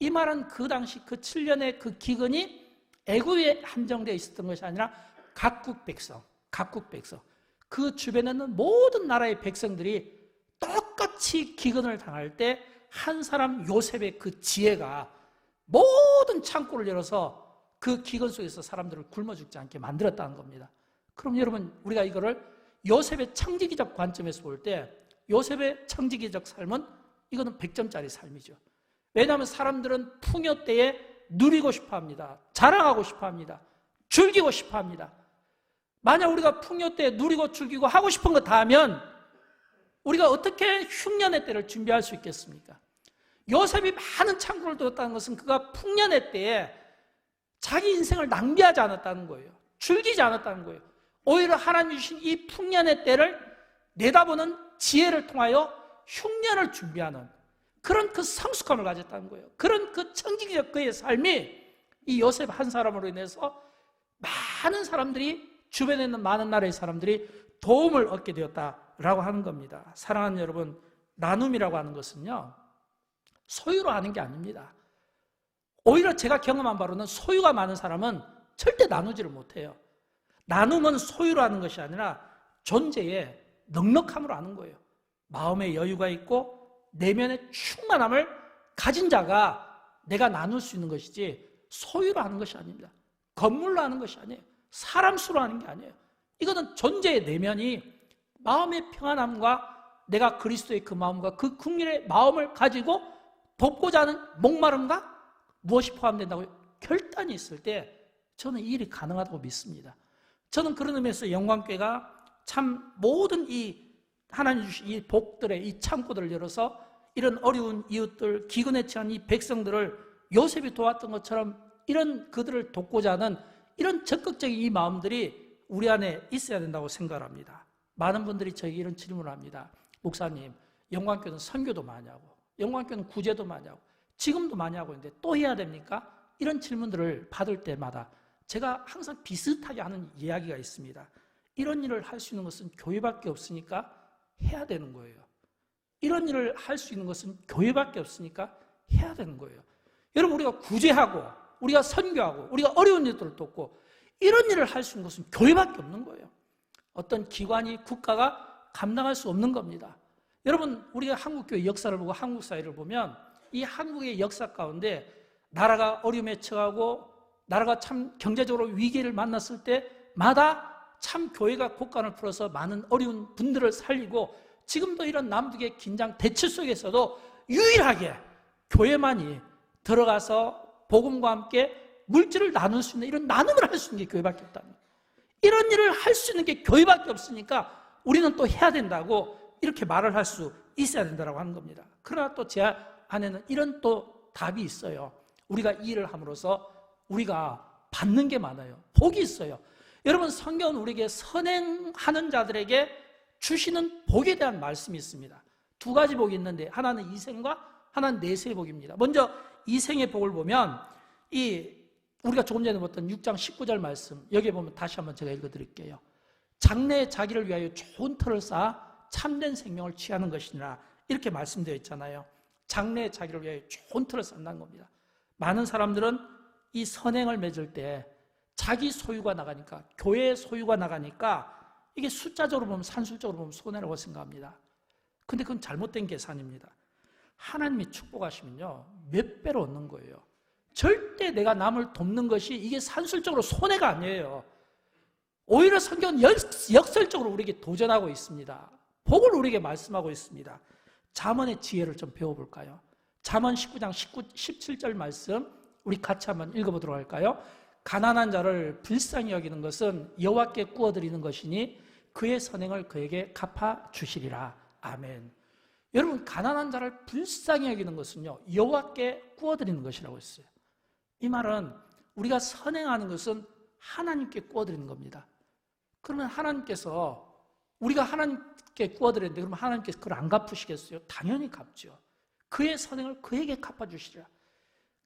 이 말은 그 당시 그 7년의 그 기근이 애굽에 한정되어 있었던 것이 아니라 각국 백성 그 주변에는 모든 나라의 백성들이 똑같이 기근을 당할 때 한 사람 요셉의 그 지혜가 모든 창고를 열어서 그 기근 속에서 사람들을 굶어 죽지 않게 만들었다는 겁니다. 그럼 여러분, 우리가 이거를 요셉의 청지기적 관점에서 볼 때 요셉의 청지기적 삶은 이거는 100점짜리 삶이죠. 왜냐하면 사람들은 풍요 때에 누리고 싶어 합니다. 자랑하고 싶어 합니다. 즐기고 싶어 합니다. 만약 우리가 풍요 때 누리고 즐기고 하고 싶은 거 다 하면 우리가 어떻게 흉년의 때를 준비할 수 있겠습니까? 요셉이 많은 창고를 두었다는 것은 그가 풍년의 때에 자기 인생을 낭비하지 않았다는 거예요. 즐기지 않았다는 거예요. 오히려 하나님 주신 이 풍년의 때를 내다보는 지혜를 통하여 흉년을 준비하는 그런 그 성숙함을 가졌다는 거예요. 그런 그 청지기적 그의 삶이 이 요셉 한 사람으로 인해서 많은 사람들이, 주변에 있는 많은 나라의 사람들이 도움을 얻게 되었다라고 하는 겁니다. 사랑하는 여러분, 나눔이라고 하는 것은요, 소유로 하는 게 아닙니다. 오히려 제가 경험한 바로는 소유가 많은 사람은 절대 나누지를 못해요. 나눔은 소유로 하는 것이 아니라 존재의 넉넉함으로 하는 거예요. 마음의 여유가 있고 내면의 충만함을 가진 자가 내가 나눌 수 있는 것이지 소유로 하는 것이 아닙니다. 건물로 하는 것이 아니에요. 사람 수로 하는 게 아니에요. 이거는 존재의 내면이 마음의 평안함과 내가 그리스도의 그 마음과 그 국민의 마음을 가지고 돕고자 하는 목마름과 무엇이 포함된다고 결단이 있을 때 저는 이 일이 가능하다고 믿습니다. 저는 그런 의미에서 영광교회가 참 모든 이 하나님 주신 이 복들의 이 창고들을 열어서 이런 어려운 이웃들, 기근에 처한 이 백성들을 요셉이 도왔던 것처럼 이런 그들을 돕고자 하는 이런 적극적인 이 마음들이 우리 안에 있어야 된다고 생각을 합니다. 많은 분들이 저에게 이런 질문을 합니다. 목사님, 영광교회는 선교도 많이 하고 영광교회는 구제도 많이 하고 지금도 많이 하고 있는데 또 해야 됩니까? 이런 질문들을 받을 때마다 제가 항상 비슷하게 하는 이야기가 있습니다. 이런 일을 할 수 있는 것은 교회밖에 없으니까 해야 되는 거예요. 이런 일을 할 수 있는 것은 교회밖에 없으니까 해야 되는 거예요. 여러분, 우리가 구제하고 우리가 선교하고 우리가 어려운 일들을 돕고 이런 일을 할 수 있는 것은 교회밖에 없는 거예요. 어떤 기관이, 국가가 감당할 수 없는 겁니다. 여러분, 우리가 한국교회 역사를 보고 한국 사회를 보면 이 한국의 역사 가운데 나라가 어려움에 처하고 나라가 참 경제적으로 위기를 만났을 때마다 참 교회가 곡간을 풀어서 많은 어려운 분들을 살리고 지금도 이런 남북의 긴장 대치 속에서도 유일하게 교회만이 들어가서 복음과 함께 물질을 나눌 수 있는 이런 나눔을 할 수 있는 게 교회밖에 없다는 거예요. 이런 일을 할 수 있는 게 교회밖에 없으니까 우리는 또 해야 된다고 이렇게 말을 할 수 있어야 된다고 하는 겁니다. 그러나 또 제 안에는 이런 또 답이 있어요. 우리가 이 일을 함으로써 우리가 받는 게 많아요. 복이 있어요. 여러분, 성경은 우리에게 선행하는 자들에게 주시는 복에 대한 말씀이 있습니다. 두 가지 복이 있는데 하나는 이생과 하나는 내세의 복입니다. 먼저 이생의 복을 보면 우리가 조금 전에 봤던 6장 19절 말씀, 여기에 보면 다시 한번 제가 읽어드릴게요. 장래에 자기를 위하여 좋은 터를 쌓아 참된 생명을 취하는 것이니라. 이렇게 말씀되어 있잖아요. 장래에 자기를 위해 좋은 틀을 쌓는다는 겁니다. 많은 사람들은 이 선행을 맺을 때 자기 소유가 나가니까, 교회의 소유가 나가니까 이게 숫자적으로 보면, 산술적으로 보면 손해라고 생각합니다. 근데 그건 잘못된 계산입니다. 하나님이 축복하시면요, 몇 배로 얻는 거예요. 절대 내가 남을 돕는 것이 이게 산술적으로 손해가 아니에요. 오히려 성경은 역설적으로 우리에게 도전하고 있습니다. 복을 우리에게 말씀하고 있습니다. 잠언의 지혜를 좀 배워볼까요? 잠언 19장 17절 말씀 우리 같이 한번 읽어보도록 할까요? 가난한 자를 불쌍히 여기는 것은 여호와께 구워드리는 것이니 그의 선행을 그에게 갚아주시리라. 아멘. 여러분, 가난한 자를 불쌍히 여기는 것은요, 여호와께 구워드리는 것이라고 했어요. 이 말은 우리가 선행하는 것은 하나님께 구워드리는 겁니다. 그러면 하나님께서, 우리가 하나님께 구워드렸는데 그러면 하나님께서 그걸 안 갚으시겠어요? 당연히 갚죠. 그의 선행을 그에게 갚아주시리라.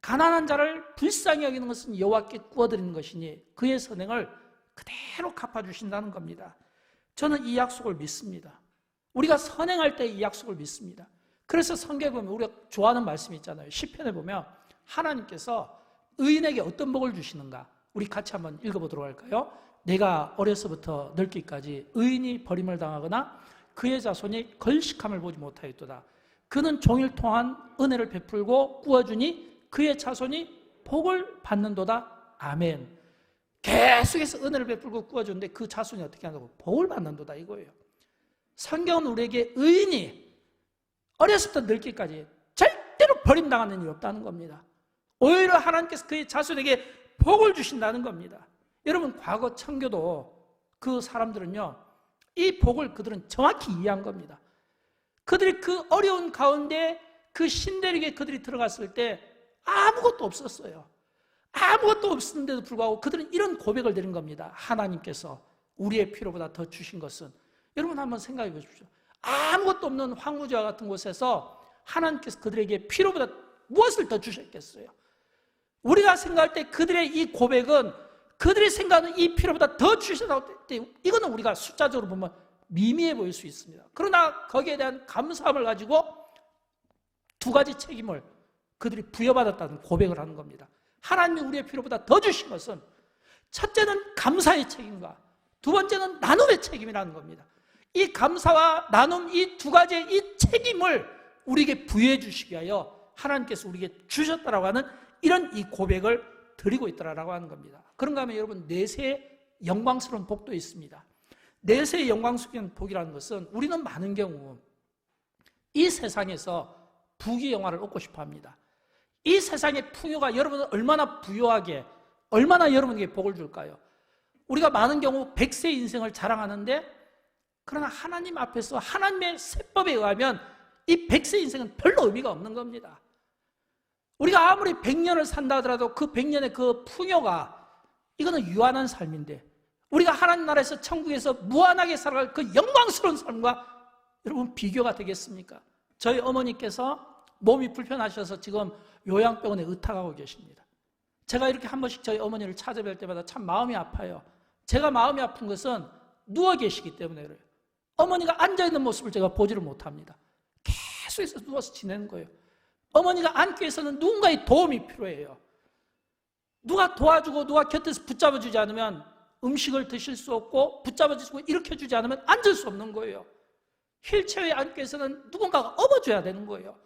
가난한 자를 불쌍히 여기는 것은 여호와께 구워드리는 것이니 그의 선행을 그대로 갚아주신다는 겁니다. 저는 이 약속을 믿습니다. 우리가 선행할 때 이 약속을 믿습니다. 그래서 성경에 보면 우리가 좋아하는 말씀이 있잖아요. 시편에 보면 하나님께서 의인에게 어떤 복을 주시는가, 우리 같이 한번 읽어보도록 할까요? 내가 어려서부터 늙기까지 의인이 버림을 당하거나 그의 자손이 걸식함을 보지 못하였도다. 그는 종일 통한 은혜를 베풀고 구워주니 그의 자손이 복을 받는도다. 아멘. 계속해서 은혜를 베풀고 구워주는데 그 자손이 어떻게 한다고? 복을 받는도다 이거예요. 성경은 우리에게 의인이 어려서부터 늙기까지 절대로 버림당하는 일이 없다는 겁니다. 오히려 하나님께서 그의 자손에게 복을 주신다는 겁니다. 여러분, 과거 청교도 그 사람들은요, 이 복을 그들은 정확히 이해한 겁니다. 그들이 그 어려운 가운데 그 신대륙에 그들이 들어갔을 때 아무것도 없었어요. 아무것도 없었는데도 불구하고 그들은 이런 고백을 드린 겁니다. 하나님께서 우리의 필요보다 더 주신 것은, 여러분 한번 생각해 보십시오. 아무것도 없는 황무지와 같은 곳에서 하나님께서 그들에게 필요보다 무엇을 더 주셨겠어요? 우리가 생각할 때 그들의 이 고백은, 그들이 생각하는 이 필요보다 더 주셨다고 할 때, 이거는 우리가 숫자적으로 보면 미미해 보일 수 있습니다. 그러나 거기에 대한 감사함을 가지고 두 가지 책임을 그들이 부여받았다는 고백을 하는 겁니다. 하나님이 우리의 필요보다 더 주신 것은, 첫째는 감사의 책임과 두 번째는 나눔의 책임이라는 겁니다. 이 감사와 나눔, 이 두 가지의 이 책임을 우리에게 부여해 주시기 위하여 하나님께서 우리에게 주셨다라고 하는 이런 이 고백을 드리고 있다라고 하는 겁니다. 그런가 하면 여러분, 내세의 영광스러운 복도 있습니다. 내세의 영광스러운 복이라는 것은, 우리는 많은 경우 이 세상에서 부귀영화를 얻고 싶어 합니다. 이 세상의 풍요가 여러분은 얼마나 부유하게, 얼마나 여러분에게 복을 줄까요? 우리가 많은 경우 100세 인생을 자랑하는데, 그러나 하나님 앞에서 하나님의 세법에 의하면 이 100세 인생은 별로 의미가 없는 겁니다. 우리가 아무리 100년을 산다 하더라도 그 100년의 그 풍요가, 이거는 유한한 삶인데, 우리가 하나님 나라에서 천국에서 무한하게 살아갈 그 영광스러운 삶과 여러분 비교가 되겠습니까? 저희 어머니께서 몸이 불편하셔서 지금 요양병원에 의탁하고 계십니다. 제가 이렇게 한 번씩 저희 어머니를 찾아뵐 때마다 참 마음이 아파요. 제가 마음이 아픈 것은 누워 계시기 때문에 그래요. 어머니가 앉아있는 모습을 제가 보지를 못합니다. 계속해서 누워서 지내는 거예요. 어머니가 앉기 위해서는 누군가의 도움이 필요해요. 누가 도와주고 누가 곁에서 붙잡아주지 않으면 음식을 드실 수 없고, 붙잡아주고 일으켜주지 않으면 앉을 수 없는 거예요. 휠체어에 앉기 위해서는 누군가가 업어줘야 되는 거예요.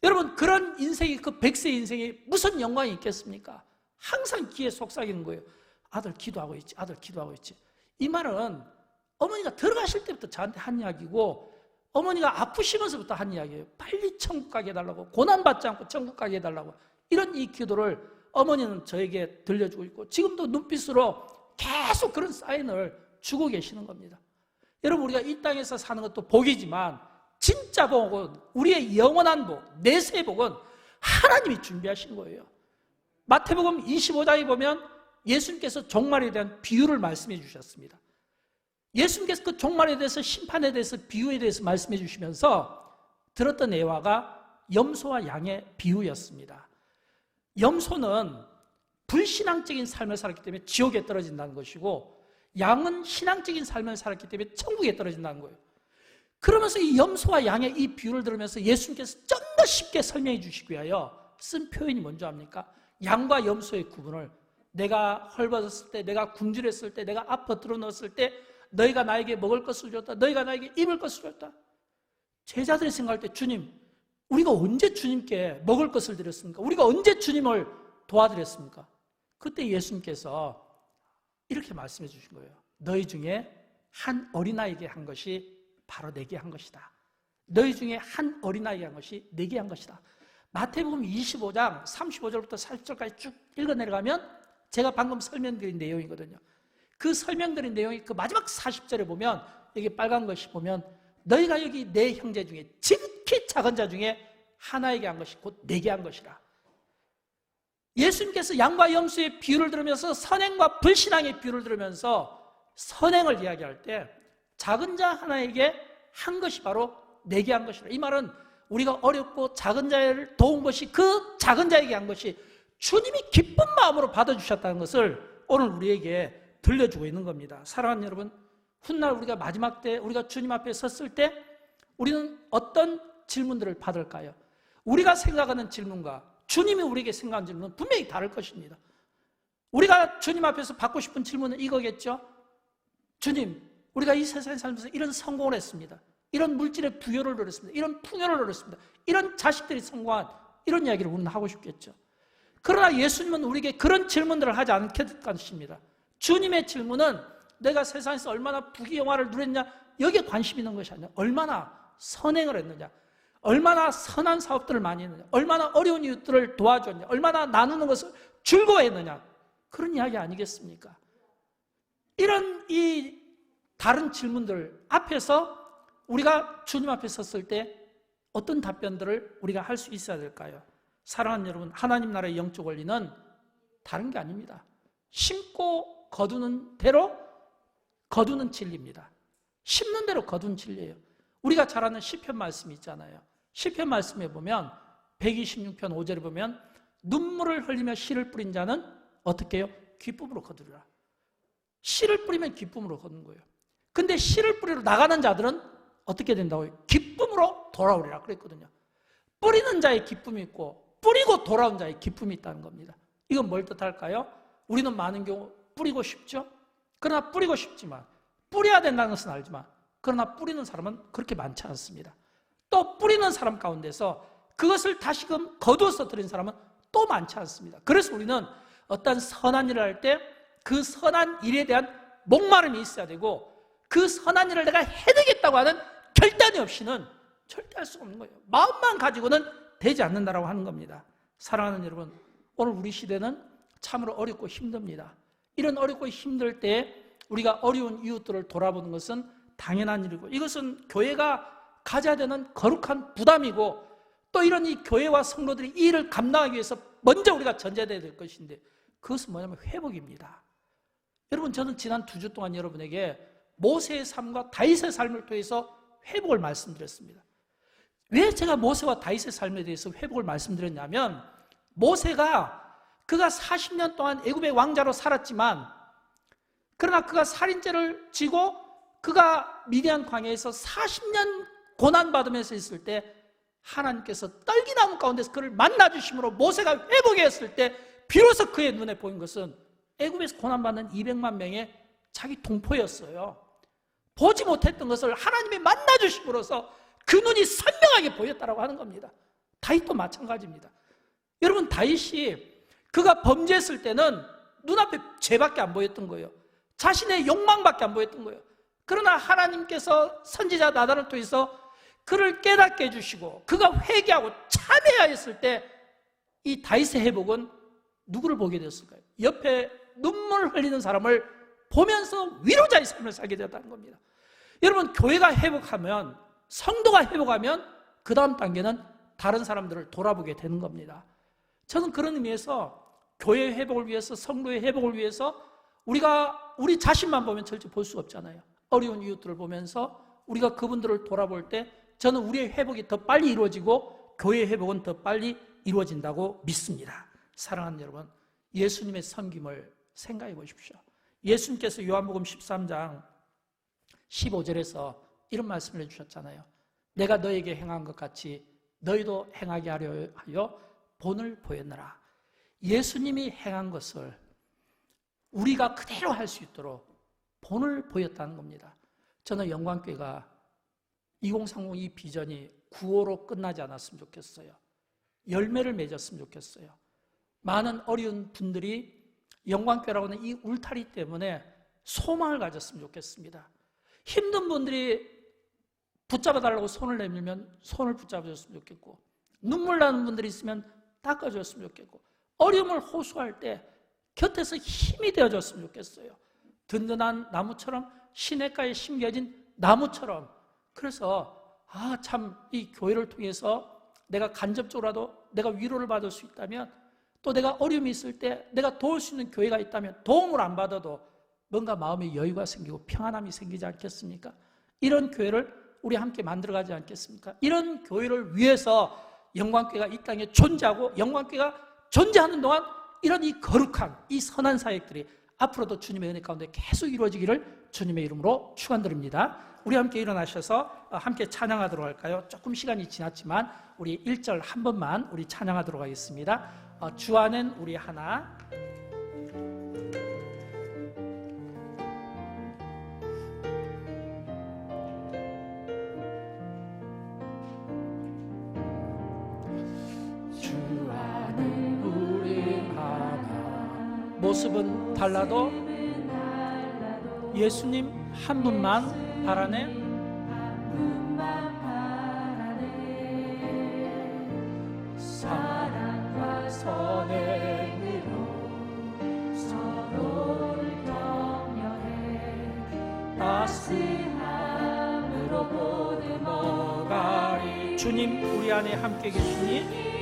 여러분, 그런 인생이, 그 100세 인생이 무슨 영광이 있겠습니까? 항상 귀에 속삭이는 거예요. 아들 기도하고 있지, 아들 기도하고 있지. 이 말은 어머니가 들어가실 때부터 저한테 한 이야기고, 어머니가 아프시면서부터 한 이야기예요. 빨리 천국 가게 해달라고, 고난받지 않고 천국 가게 해달라고. 이런 이 기도를 어머니는 저에게 들려주고 있고, 지금도 눈빛으로 계속 그런 사인을 주고 계시는 겁니다. 여러분, 우리가 이 땅에서 사는 것도 복이지만 진짜 복은, 우리의 영원한 복, 내세의 복은 하나님이 준비하신 거예요. 마태복음 25장에 보면 예수님께서 종말에 대한 비유를 말씀해 주셨습니다. 예수님께서 그 종말에 대해서, 심판에 대해서, 비유에 대해서 말씀해 주시면서 들었던 예화가 염소와 양의 비유였습니다. 염소는 불신앙적인 삶을 살았기 때문에 지옥에 떨어진다는 것이고, 양은 신앙적인 삶을 살았기 때문에 천국에 떨어진다는 거예요. 그러면서 이 염소와 양의 이 비유를 들으면서 예수님께서 좀 더 쉽게 설명해 주시기 위하여 쓴 표현이 뭔지 압니까? 양과 염소의 구분을, 내가 헐벗었을 때, 내가 굶주렸을 때, 내가 아파 드러누웠을 때 너희가 나에게 먹을 것을 줬다, 너희가 나에게 입을 것을 줬다. 제자들이 생각할 때, 주님, 우리가 언제 주님께 먹을 것을 드렸습니까? 우리가 언제 주님을 도와드렸습니까? 그때 예수님께서 이렇게 말씀해 주신 거예요. 너희 중에 한 어린아이에게 한 것이 바로 내게 한 것이다. 너희 중에 한 어린아이에게 한 것이 내게 한 것이다. 마태복음 25장 35절부터 40절까지 쭉 읽어 내려가면 제가 방금 설명드린 내용이거든요. 그 설명드린 내용이 그 마지막 40절에 보면, 여기 빨간 것이 보면, 너희가 여기 내 형제 중에 지극히 작은 자 중에 하나에게 한 것이 곧 내게 한 것이라. 예수님께서 양과 염소의 비유를 들으면서, 선행과 불신앙의 비유를 들으면서 선행을 이야기할 때 작은 자 하나에게 한 것이 바로 내게 한 것이라. 이 말은 우리가 어렵고 작은 자를 도운 것이, 그 작은 자에게 한 것이 주님이 기쁜 마음으로 받아주셨다는 것을 오늘 우리에게 들려주고 있는 겁니다. 사랑하는 여러분, 훗날 우리가 마지막 때 우리가 주님 앞에 섰을 때 우리는 어떤 질문들을 받을까요? 우리가 생각하는 질문과 주님이 우리에게 생각하는 질문은 분명히 다를 것입니다. 우리가 주님 앞에서 받고 싶은 질문은 이거겠죠? 주님, 우리가 이 세상에 살면서 이런 성공을 했습니다. 이런 물질의 부여를 누렸습니다. 이런 풍요를 누렸습니다. 이런 자식들이 성공한, 이런 이야기를 우리는 하고 싶겠죠. 그러나 예수님은 우리에게 그런 질문들을 하지 않을 것입니다. 주님의 질문은 내가 세상에서 얼마나 부귀영화를 누렸냐, 여기에 관심 있는 것이 아니라 얼마나 선행을 했느냐, 얼마나 선한 사업들을 많이 했느냐, 얼마나 어려운 이웃들을 도와줬냐, 얼마나 나누는 것을 즐거워했느냐, 그런 이야기 아니겠습니까? 이런 이 다른 질문들 앞에서 우리가 주님 앞에 섰을 때 어떤 답변들을 우리가 할 수 있어야 될까요? 사랑하는 여러분, 하나님 나라의 영적 원리는 다른 게 아닙니다. 심고 거두는 대로 거두는 진리입니다. 심는 대로 거두는 진리예요. 우리가 잘 아는 시편 말씀이 있잖아요. 시편 말씀에 보면 126편 5절에 보면, 눈물을 흘리며 씨를 뿌린 자는 어떻게 해요? 기쁨으로 거두리라. 씨를 뿌리면 기쁨으로 거두는 거예요. 근데 씨를 뿌리러 나가는 자들은 어떻게 된다고요? 기쁨으로 돌아오리라 그랬거든요. 뿌리는 자의 기쁨이 있고 뿌리고 돌아온 자의 기쁨이 있다는 겁니다. 이건 뭘 뜻할까요? 우리는 많은 경우 뿌리고 싶죠? 그러나 뿌리고 싶지만, 뿌려야 된다는 것은 알지만, 그러나 뿌리는 사람은 그렇게 많지 않습니다. 또 뿌리는 사람 가운데서 그것을 다시금 거두어서 드린 사람은 또 많지 않습니다. 그래서 우리는 어떤 선한 일을 할 때 그 선한 일에 대한 목마름이 있어야 되고, 그 선한 일을 내가 해내겠다고 하는 결단이 없이는 절대 할 수가 없는 거예요. 마음만 가지고는 되지 않는다라고 하는 겁니다. 사랑하는 여러분, 오늘 우리 시대는 참으로 어렵고 힘듭니다. 이런 어렵고 힘들 때 우리가 어려운 이웃들을 돌아보는 것은 당연한 일이고, 이것은 교회가 가져야 되는 거룩한 부담이고, 또 이런 이 교회와 성도들이 이 일을 감당하기 위해서 먼저 우리가 전제되어야 될 것인데, 그것은 뭐냐면 회복입니다. 여러분, 저는 지난 2주 동안 여러분에게 모세의 삶과 다윗의 삶을 통해서 회복을 말씀드렸습니다. 왜 제가 모세와 다윗의 삶에 대해서 회복을 말씀드렸냐면, 모세가 그가 40년 동안 애굽의 왕자로 살았지만, 그러나 그가 살인죄를 지고 그가 미디안 광야에서 40년 고난받으면서 있을 때 하나님께서 떨기나무 가운데서 그를 만나주심으로 모세가 회복했을 때 비로소 그의 눈에 보인 것은 애굽에서 고난받는 200만 명의 자기 동포였어요. 보지 못했던 것을 하나님이 만나주심으로써 그 눈이 선명하게 보였다고 하는 겁니다. 다윗도 마찬가지입니다. 여러분, 다윗이 그가 범죄했을 때는 눈앞에 죄밖에 안 보였던 거예요. 자신의 욕망밖에 안 보였던 거예요. 그러나 하나님께서 선지자 나단을 통해서 그를 깨닫게 해주시고 그가 회개하고 참회하였을 때 이 다윗의 회복은 누구를 보게 되었을까요? 옆에 눈물 흘리는 사람을 보면서 위로자의 삶을 살게 되었다는 겁니다. 여러분, 교회가 회복하면, 성도가 회복하면 그 다음 단계는 다른 사람들을 돌아보게 되는 겁니다. 저는 그런 의미에서 교회의 회복을 위해서, 성도의 회복을 위해서 우리가 우리 자신만 보면 절대 볼 수 없잖아요. 어려운 이웃들을 보면서 우리가 그분들을 돌아볼 때 저는 우리의 회복이 더 빨리 이루어지고 교회의 회복은 더 빨리 이루어진다고 믿습니다. 사랑하는 여러분, 예수님의 섬김을 생각해 보십시오. 예수님께서 요한복음 13장 15절에서 이런 말씀을 해주셨잖아요. 내가 너에게 행한 것 같이 너희도 행하게 하려 하여 본을 보였느라. 예수님이 행한 것을 우리가 그대로 할 수 있도록 본을 보였다는 겁니다. 저는 영광교회가 2030 이 비전이 구호로 끝나지 않았으면 좋겠어요. 열매를 맺었으면 좋겠어요. 많은 어려운 분들이 영광교회라고 하는 이 울타리 때문에 소망을 가졌으면 좋겠습니다. 힘든 분들이 붙잡아달라고 손을 내밀면 손을 붙잡아줬으면 좋겠고, 눈물 나는 분들이 있으면 닦아줬으면 좋겠고, 어려움을 호소할 때 곁에서 힘이 되어줬으면 좋겠어요. 든든한 나무처럼, 시냇가에 심겨진 나무처럼. 그래서 참 이 교회를 통해서 내가 간접적으로라도 내가 위로를 받을 수 있다면, 또 내가 어려움이 있을 때 내가 도울 수 있는 교회가 있다면 도움을 안 받아도 뭔가 마음의 여유가 생기고 평안함이 생기지 않겠습니까? 이런 교회를 우리 함께 만들어가지 않겠습니까? 이런 교회를 위해서 영광교회가 이 땅에 존재하고, 영광교회가 존재하는 동안 이런 이 거룩한 이 선한 사역들이 앞으로도 주님의 은혜 가운데 계속 이루어지기를 주님의 이름으로 축원드립니다. 우리 함께 일어나셔서 함께 찬양하도록 할까요? 조금 시간이 지났지만 우리 1절 한 번만 우리 찬양하도록 하겠습니다. 주 안엔 우리 하나. 주 안엔 우리 하나. 모습은 달라도 예수님 한 분만 바라네. 사랑과 선행으로 서로를 격려해 따스함으로 보듬어가리. 주님 우리 안에 함께 계시니